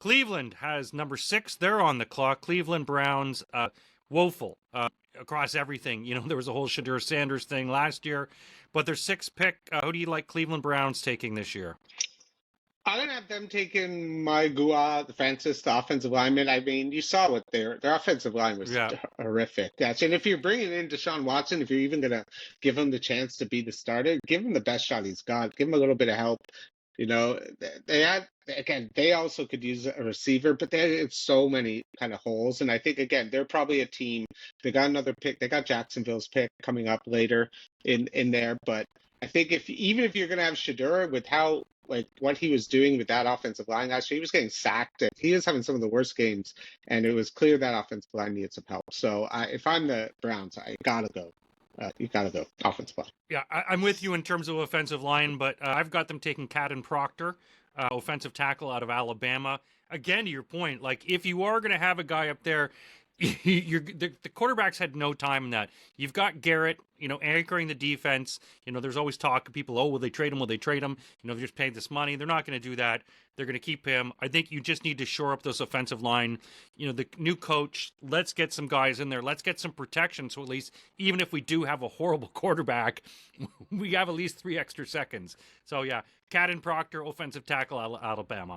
Cleveland has number 6. They're on the clock. Cleveland Browns, woeful across everything. There was a whole Shadur Sanders thing last year, but their 6th pick. Who do you like Cleveland Browns taking this year? I don't have them taking Maigua, the Francis, the offensive lineman. I mean, you saw what their offensive line was Yeah. horrific. Yes, and if you're bringing in Deshaun Watson, if you're even gonna give him the chance to be the starter, give him the best shot he's got. Give him a little bit of help. They had again. They also could use a receiver, but they had so many kind of holes. And I think again, they're probably a team. They got another pick. They got Jacksonville's pick coming up later in there, but. I think even if you're going to have Shadur with how like what he was doing with that offensive line last year, he was getting sacked. He was having some of the worst games, and it was clear that offensive line needed some help. So if I'm the Browns, I gotta go. You gotta go offensive line. Yeah, I'm with you in terms of offensive line, but I've got them taking Caden Proctor, offensive tackle out of Alabama. Again, to your point, like if you are going to have a guy up there, the quarterbacks had no time in that. You've got Garrett, anchoring the defense. There's always talk of people, oh, will they trade him? Will they trade him? They're just paying this money. They're not going to do that. They're going to keep him. I think you just need to shore up those offensive line. The new coach, let's get some guys in there. Let's get some protection. So at least, even if we do have a horrible quarterback, we have at least 3 extra seconds. So yeah, Caden Proctor, offensive tackle, Alabama.